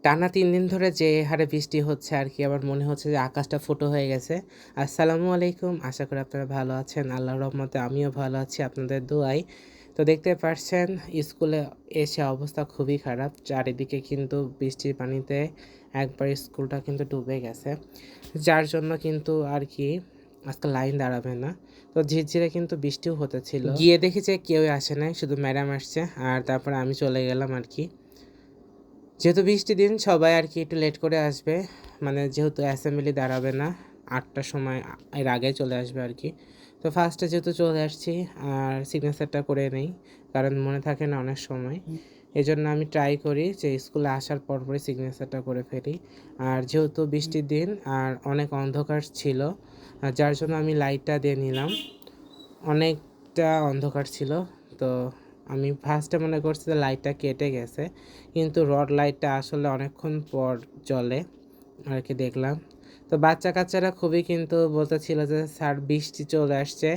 টানা ৩ দিন ধরে যে হারে বৃষ্টি হচ্ছে আরকি আমার মনে হচ্ছে যে আকাশটা ফুটো হয়ে গেছে। আসসালামু আলাইকুম। আশা করি আপনারা ভালো আছেন। আল্লাহর রহমতে আমিও ভালো আছি আপনাদের দোয়ায়। তো দেখতে পারছেন স্কুলে এসে অবস্থা খুবই খারাপ। চারিদিকে কিন্তু বৃষ্টির পানিতে একবারে স্কুলটা কিন্তু ডুবে গেছে। যার জন্য কিন্তু আরকি আজকে লাইন দাঁড়াবে না। তো ঝিরঝিরে কিন্তু বৃষ্টিও হতেছিল। গিয়ে দেখি যে কেউই আসে নাই, শুধু ম্যাডাম আসছে। আর তারপরে আমি চলে গেলাম আরকি। যেহেতু বৃষ্টির দিন সবাই আরকি একটু লেট করে আসবে। মানে যেহেতু অ্যাসেম্বলি দাঁড়াবে না ৮টার সময় এর আগে চলে আসবে আরকি। তো ফার্স্টে যেহেতু চলে আসছি আর সিগনেচারটা করে নেই। কারণ মনে থাকে না অনেক সময়। এজন্য আমি ট্রাই করি যে স্কুলে আসার পরপরই সিগনেচারটা করে ফেলি। আর যেহেতু বৃষ্টির দিন আর অনেক অন্ধকার ছিল, যার জন্য আমি লাইটটা দিয়ে নিলাম। অনেকটা অন্ধকার ছিল। তো আমি ফার্স্টে মনে করছি যে লাইটটা কেটে গেছে। কিন্তু রড লাইটটা আসলে অনেকক্ষণ পর জ্বলে আরকি দেখলাম। তো বাচ্চা-কাচ্চারা খুবই কিন্তু বলতেছিল যে, "স্যার বৃষ্টি চলে আসছে,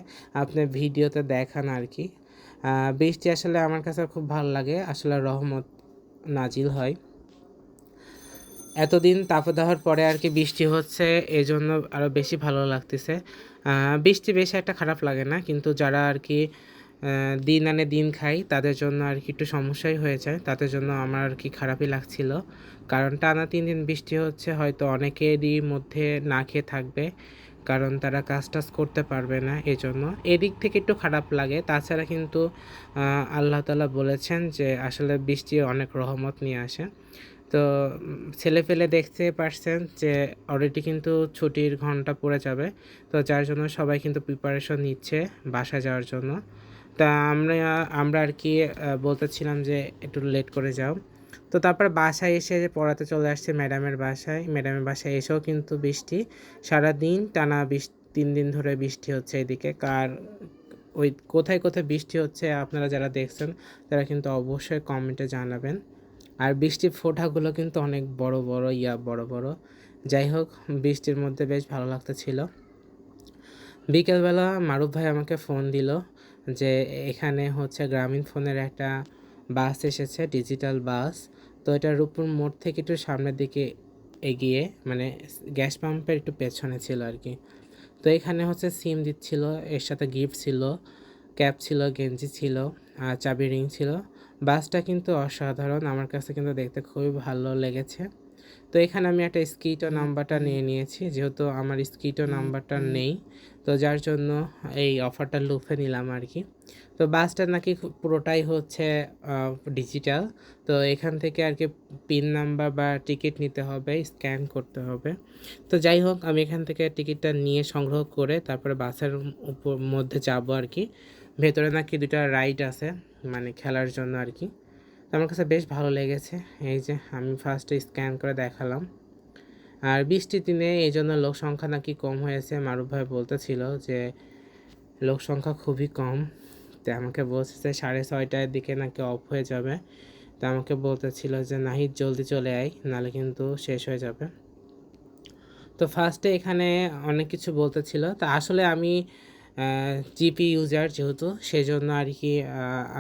আপনি ভিডিওতে দেখান আরকি।" বৃষ্টি আসলে আমার কাছে খুব ভালো লাগে। আসলে রহমত নাজিল হয়। এতদিন তাপদাহর পরে আরকি বৃষ্টি হচ্ছে, এজন্য আরও বেশি ভালো লাগতেছে। বৃষ্টি বেশি একটা খারাপ লাগে না। কিন্তু যারা আরকি দিন আনে দিন খায়, তাদের জন্য আরকি একটু সমস্যাই হয়ে যায়। তাদের জন্য আমার আরকি খারাপই লাগছিল। কারণ টানা ৩ দিন বৃষ্টি হচ্ছে, হয়তো অনেকেরই মধ্যে না খেয়ে থাকবে। কারণ তারা কাজ-টাজ করতে পারবে না এজন্য। এদিক থেকে একটু খারাপ লাগে। তাছাড়া কিন্তু আল্লাহ তাআলা বলেছেন যে আসলে বৃষ্টি অনেক রহমত নিয়ে আসে। তো ছেলেপেলে দেখতে পারছেন যে অলরেডি কিন্তু ছুটির ঘন্টা পড়ে যাবে। তো যার জন্য সবাই কিন্তু প্রিপারেশন নিচ্ছে বাসায় যাওয়ার জন্য। তা আমরা আরকি বলতেছিলাম যে একটু লেট করে যাও। তো তারপর বাসায় এসে যে পড়াতে চলে আসছি ম্যাডামের বাসায়। ম্যাডামের বাসায় এসেও কিন্তু বৃষ্টি। সারাদিন টানা ৩ দিন ধরে বৃষ্টি হচ্ছে এদিকে। ওই কোথায়, কোথায় বৃষ্টি হচ্ছে আপনারা যারা দেখছেন তারা কিন্তু অবশ্যই কমেন্টে জানাবেন। আর বৃষ্টির ফোঁটাগুলো কিন্তু অনেক বড়, বড় বড়, বড়। যাই হোক বৃষ্টির মধ্যে বেশ ভালো লাগতেছিল। বিকেলবেলা মারুফ ভাই আমাকে ফোন দিল যে এখানে হচ্ছে গ্রামীণ ফোনের একটা বাস এসেছে, ডিজিটাল বাস। তো এটা রূপপুর মোড় থেকে একটু সামনের দিকে এগিয়ে, মানে গ্যাস পাম্পের একটু পেছনে ছিল আরকি। তো এখানে হচ্ছে সিম দিচ্ছিল, এর সাথে গিফট ছিল, ক্যাপ ছিল, গেঞ্জি ছিল, আর চাবি রিং ছিল। বাসটা কিন্তু অসাধারণ, আমার কাছে কিন্তু দেখতে খুবই ভালো লেগেছে। তো এখানে আমি একটা স্কিটো নাম্বারটা নিয়ে নিয়েছি, যেহেতু আমার স্কিটো নাম্বারটা নেই। তো যার জন্য এই অফারটা লুফে নিলাম আরকি। তো বাসটা নাকি পুরোটাই হচ্ছে ডিজিটাল। তো এখান থেকে আরকি পিন নাম্বার বা টিকিট নিতে হবে, স্ক্যান করতে হবে। তো যাই হোক আমি এখান থেকে টিকিটটা নিয়ে সংগ্রহ করে তারপরে বাসের মধ্যে যাবো আরকি। ভেতরে নাকি ২ টা রাইড আছে, মানে খেলার জন্য আরকি। তো আমার কাছে বেশ ভালো লেগেছে। এই যে আমি ফার্স্টে স্ক্যান করে দেখালাম। আর বৃষ্টির দিনে এইজন্য লোক সংখ্যা নাকি কম হয়েছে। মারুফ ভাই বলতেছিল যে লোক সংখ্যা খুবই কম। তো আমাকে বলছে যে 6:30টার দিকে নাকি অফ হয়ে যাবে। তো আমাকে বলতেছিল যে নাহিদ জলদি চলে আয়, নাহলে কিন্তু শেষ হয়ে যাবে। তো ফার্স্টে এখানে অনেক কিছু বলতেছিল। তো আসলে আমি জিপি ইউজার যেহেতু সেজন্য আরকি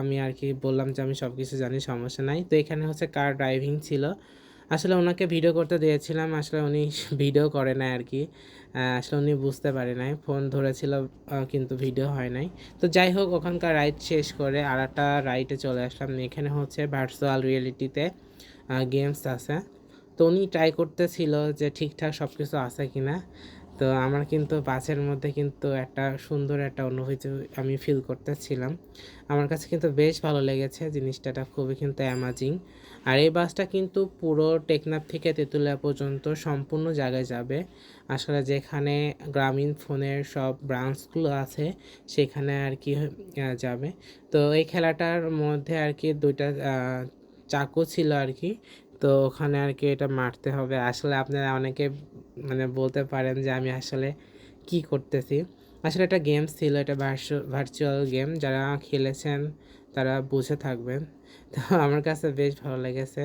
আমি আরকি বললাম যে আমি সব কিছু জানি, সমস্যা নাই। তো এখানে হচ্ছে কার ড্রাইভিং ছিল। আসলে উনাকে ভিডিও করতে দিয়েছিলাম। আসলে উনি ভিডিও করে নাই আরকি। আসলে উনি বুঝতে পারে নাই। ফোন ধরেছিল কিন্তু ভিডিও হয় নাই। তো যাই হোক ওখানকার রাইড শেষ করে আরেকটা রাইডে চলে আসলাম। এখানে হচ্ছে ভার্চুয়াল রিয়েলিটিতে গেমস আছে। তো উনি ট্রাই করতেছিল যে ঠিকঠাক সব কিছু আছে কিনা। তো আমার কিন্তু বাসের মধ্যে কিন্তু একটা সুন্দর একটা অনুভূতি আমি ফিল করতেছিলাম। আমার কাছে কিন্তু বেশ ভালো লেগেছে জিনিসটা, এটা খুবই কিন্তু অ্যামাজিং। আর এই বাসটা কিন্তু পুরো টেকনাফ থেকে তেঁতুলিয়া পর্যন্ত সম্পূর্ণ জায়গায় যাবে। আসলে যেখানে গ্রামীণ ফোনের সব ব্রাঞ্চগুলো আছে সেখানে আরকি যাবে। তো এই খেলাটার মধ্যে আরকি ২ টা চাকু ছিল আরকি। তো ওখানে আরকি এটা মারতে হবে। আসলে আপনারা অনেকে মানে বলতে পারেন যে আমি আসলে কি করতেছি। আসলে এটা গেমস ছিল, এটা ভার্চুয়াল গেম। যারা খেলেছেন তারা বুঝে থাকবেন। তো আমার কাছে বেশ ভালো লেগেছে।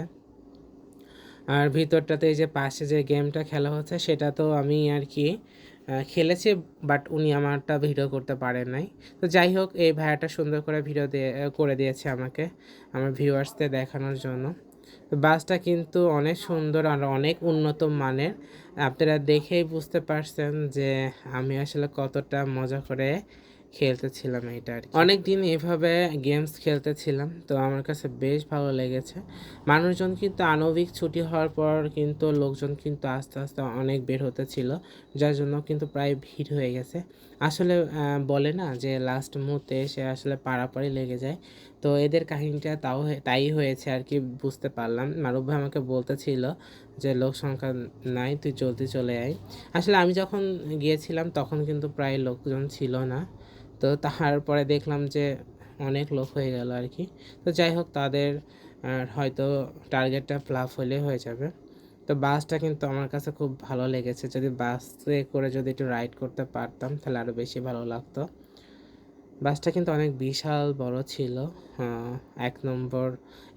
আর ভিতরটাতে এই যে পাশে যে গেমটা খেলা হচ্ছে সেটা তো আমি আরকি খেলেছি, বাট উনি আমারটা ভিডিও করতে পারেন নাই। তো যাই হোক এই ভাইয়াটা সুন্দর করে ভিডিও করে দিয়েছে আমাকে আমার ভিউয়ার্সদের দেখানোর জন্য। তো বাসটা কিন্তু অনেক সুন্দর আর অনেক উন্নত মানের। আপনারা দেখেই বুঝতে পারছেন যে আমি আসলে কতটা মজা করে খেলতেছিলাম এটা আরকি। অনেকদিন এভাবে গেমস খেলতেছিলাম, তো আমার কাছে বেশ ভালো লেগেছে। মানুষজন কিন্তু আণবিক ছুটি হওয়ার পর কিন্তু লোকজন কিন্তু আস্তে, আস্তে অনেক বের হতেছিল, যার জন্য কিন্তু প্রায় ভিড় হয়ে গেছে। আসলে বলে না যে লাস্ট মুহূর্তে এসে আসলে পারাপারি লেগে যায়। তো এদের কাহিনীটা তাই হয়েছে আরকি, বুঝতে পারলাম। মারুফ ভাই আমাকে বলতেছিল যে, "লোক সংখ্যা নাই, তুই জলদি চলে আয়।" আসলে আমি যখন গিয়েছিলাম তখন কিন্তু প্রায় লোকজন ছিল না। তো তারপরে দেখলাম যে অনেক লোক হয়ে গেল আরকি। তো যাই হোক, তাদের হয়তো টার্গেটটা ফ্লাপ হলে হয়ে যাবে। তো বাসটা কিন্তু আমার কাছে খুব ভালো লেগেছে। যদি বাসে করে যদি একটু রাইড করতে পারতাম তাহলে আরও বেশি ভালো লাগতো। বাসটা কিন্তু অনেক বিশাল বড় ছিল। ১ নম্বর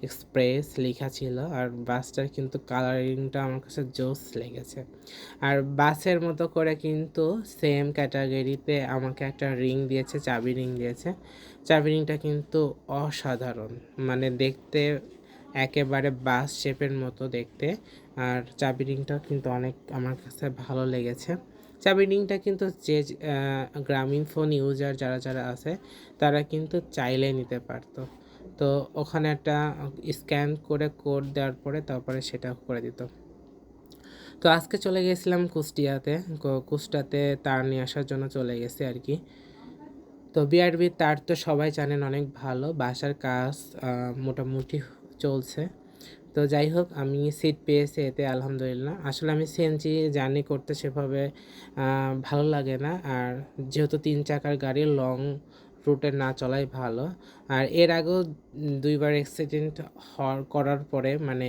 এক্সপ্রেস লেখা ছিল। আর বাসটার কিন্তু কালারিংটা আমার কাছে জোস লেগেছে। আর বাসের মতো করে কিন্তু সেম ক্যাটাগরিতে আমাকে একটা রিং দিয়েছে, চাবি রিং দিয়েছে। চাবি রিংটা কিন্তু অসাধারণ। মানে দেখতে একেবারে বাস শেপের মতো দেখতে। আর চাবি রিংটাও কিন্তু অনেক আমার কাছে ভালো লেগেছে। চাবি রিংটা কিন্তু যে গ্রামীণ ফোন ইউজার যারা আছে তারা কিন্তু চাইলে নিতে পারতো। তো ওখানে একটা স্ক্যান করে কোড দেওয়ার পরে তারপরে সেটা করে দিত। তো আজকে চলে গেছিলাম কুষ্টিয়াতে। কুষ্টাতে তার নিয়ে আসার জন্য চলে গেছি আরকি। তো বিআরবির তার তো সবাই জানেন অনেক ভালো। বাসার কাজ মোটামুটি চলছে। তো যাই হোক, আমি সিট পেয়েছি এতে আলহামদুলিল্লাহ। আসলে আমি সিএনজি জার্নি করতে সেভাবে ভালো লাগে না। আর যেহেতু ৩ চাকার গাড়ি, লং রুটে না চলাই ভালো। আর এর আগেও ২ বার অ্যাক্সিডেন্ট করার পরে, মানে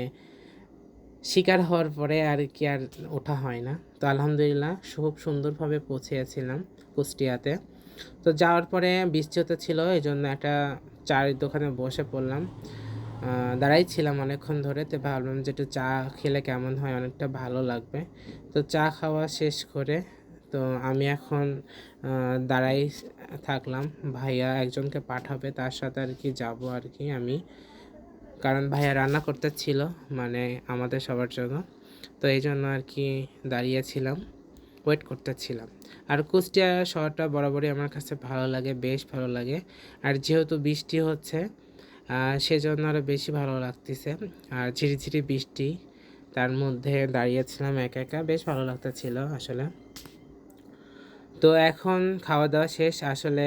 শিকার হওয়ার পরে আর কি আর ওঠা হয় না। তো আলহামদুলিল্লাহ খুব সুন্দরভাবে পৌঁছেছিলাম কুষ্টিয়াতে। তো যাওয়ার পরে বৃষ্টি হতেছিল, এজন্য একটা চায়ের দোকানে বসে পড়লাম। দাঁড়াই ছিলাম অনেকক্ষণ ধরে। তো ভাবলাম যে একটু চা খেলে কেমন হয়, অনেকটা ভালো লাগবে। তো চা খাওয়া শেষ করে তো আমি এখন দাঁড়াই থাকলাম। ভাইয়া একজনকে পাঠাবে, তার সাথে আর কি যাবো আর কি আমি। কারণ ভাইয়া রান্না করতেছিল, মানে আমাদের সবার জন্য। তো এইজন্য আর কি দাঁড়িয়েছিলাম, ওয়েট করতেছিলাম। আর কুষ্টিয়া শহরটা বরাবরই আমার কাছে ভালো লাগে, বেশ ভালো লাগে। আর যেহেতু বৃষ্টি হচ্ছে সেজন্য আরও বেশি ভালো লাগতেছে। আর ঝিরিঝিরি বৃষ্টি, তার মধ্যে দাঁড়িয়েছিলাম একা একা, বেশ ভালো লাগতেছিল আসলে। তো এখন খাওয়া দাওয়া শেষ। আসলে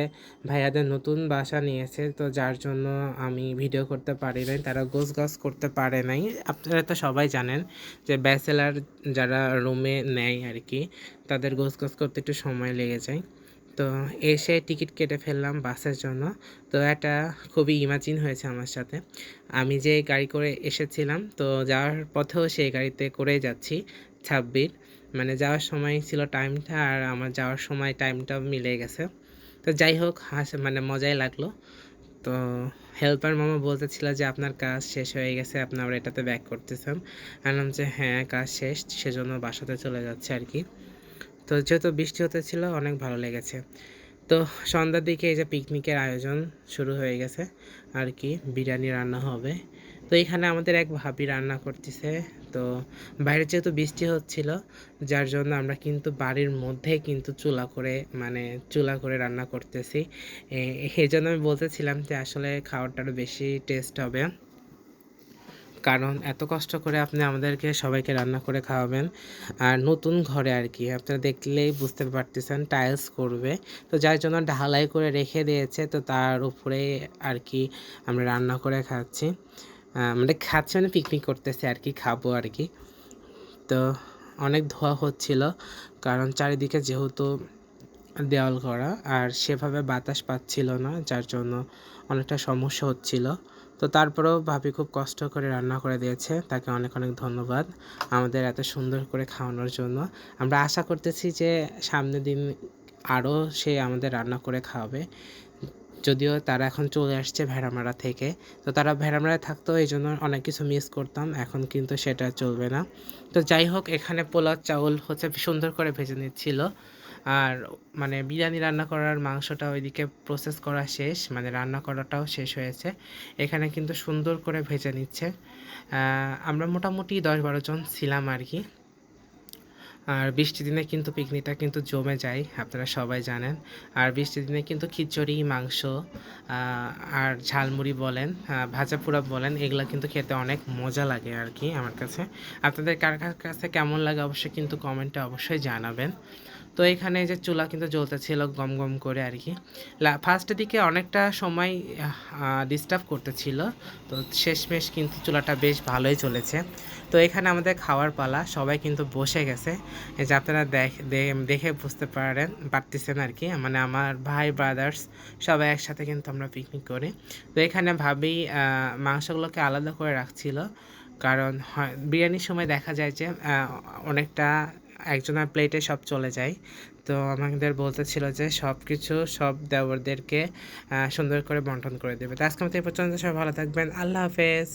ভাইয়াদের নতুন বাসা নিয়েছে, তো যার জন্য আমি ভিডিও করতে পারি নাই, তারা গোছগাছ করতে পারে নাই। আপনারা তো সবাই জানেন যে ব্যাচেলার যারা রুমে নেয় আর কি, তাদের গোছগাছ করতে একটু সময় লেগে যায়। তো এসে টিকিট কেটে ফেললাম বাসের জন্য। তো এটা খুবই ইমাজিন হয়েছে আমার সাথে। আমি যে গাড়ি করে এসেছিলাম, তো যাওয়ার পথেও সেই গাড়িতে করেই যাচ্ছি 26। মানে যাওয়ার সময় ছিল টাইমটা, আর আমার যাওয়ার সময় টাইমটাও মিলে গেছে। তো যাই হোক, মানে মজাই লাগলো। তো হেল্পার মামা বলতেছিল যে আপনার কাজ শেষ হয়ে গেছে, আপনি আবার এটাতে ব্যাক করতেছেন। বললাম যে হ্যাঁ, কাজ শেষ, সেজন্য বাসাতে চলে যাচ্ছে আর কি। তো যেহেতু বৃষ্টি হতেছিল, অনেক ভালো লেগেছে। তো সন্ধ্যার দিকে এই যে পিকনিকের আয়োজন শুরু হয়ে গেছে আর কি, বিরিয়ানি রান্না হবে। তো এখানে আমাদের এক ভাবি রান্না করতেছে। তো বাইরে যেহেতু বৃষ্টি হচ্ছিল, যার জন্য আমরা কিন্তু বাড়ির মধ্যে কিন্তু চুলা করে রান্না করতেছি। এই জন্য আমি বলতেছিলাম যে আসলে খাবারটা আরও বেশি টেস্ট হবে, কারণ এত কষ্ট করে আপনি আমাদেরকে সবাইকে রান্না করে খাওয়াবেন। আর নতুন ঘরে আর কি, আপনারা দেখলেই বুঝতে পারতেছেন টাইলস করবে। তো যার জন্য ঢালাই করে রেখে দিয়েছে, তো তার উপরে আর কি আমরা রান্না করে খাচ্ছি। মানে খাচ্ছি মানে পিকনিক করতেছি আর কি, খাবো আর কি। তো অনেক ধোয়া হচ্ছিল, কারণ চারিদিকে যেহেতু দেওয়াল করা আর সেভাবে বাতাস পাচ্ছিল না, যার জন্য অনেকটা সমস্যা হচ্ছিল। তো তারপরেও ভাবি খুব কষ্ট করে রান্না করে দিয়েছে, তাকে অনেক অনেক ধন্যবাদ আমাদের এত সুন্দর করে খাওয়ানোর জন্য। আমরা আশা করতেছি যে সামনের দিন আরও সে আমাদের রান্না করে খাওয়াবে। যদিও তারা এখন চলে আসছে ভেড়ামারা থেকে, তো তারা ভেড়ামারায় থাকতো, এই জন্য অনেক কিছু মিস করতাম, এখন কিন্তু সেটা চলবে না। তো যাই হোক, এখানে পোলাও চাউল হচ্ছে সুন্দর করে ভেজে নিচ্ছিল। আর মানে বিরিয়ানি রান্না করার মাংসটা ওইদিকে প্রসেস করা শেষ, মানে রান্না করাটাও শেষ হয়েছে। এখানে কিন্তু সুন্দর করে ভেজে নিচ্ছে। আমরা মোটামুটি ১০-১২ জন ছিলাম আর কি। আর বৃষ্টির দিনে কিন্তু পিকনিকটা কিন্তু জমে যায়, আপনারা সবাই জানেন। আর বৃষ্টির দিনে কিন্তু খিচুড়ি, মাংস আর ঝালমুড়ি বলেন, ভাজা পোড়া বলেন, এগুলো কিন্তু খেতে অনেক মজা লাগে আর কি আমার কাছে। আপনাদের কার কার কাছে কেমন লাগে অবশ্যই কিন্তু কমেন্টে অবশ্যই জানাবেন। তো এখানে যে চুলা কিন্তু জ্বলতেছিল গম গম করে আর কি। ফার্স্টের দিকে অনেকটা সময় ডিস্টার্ব করতেছিল, তো শেষমেশ কিন্তু চুলাটা বেশ ভালোই চলেছে। তো এখানে আমাদের খাওয়ার পালা, সবাই কিন্তু বসে গেছে। এই যে আপনারা দেখে বুঝতে পারতেছেন আর কি, মানে আমার ভাই ব্রাদার্স সবাই একসাথে কিন্তু আমরা পিকনিক করি। তো এখানে ভাবি মাংসগুলোকে আলাদা করে রাখছিল, কারণ বিরিয়ানির সময় দেখা যায় যে অনেকটা একজনের প্লেটে সব চলে যায়। তো আমাদের বলতেছিল যে সব কিছু সব দেওরদেরকে সুন্দর করে বন্টন করে দেবে। তো আজকে মতো এই পর্যন্ত, সবাই ভালো থাকবেন, আল্লাহ হাফেজ।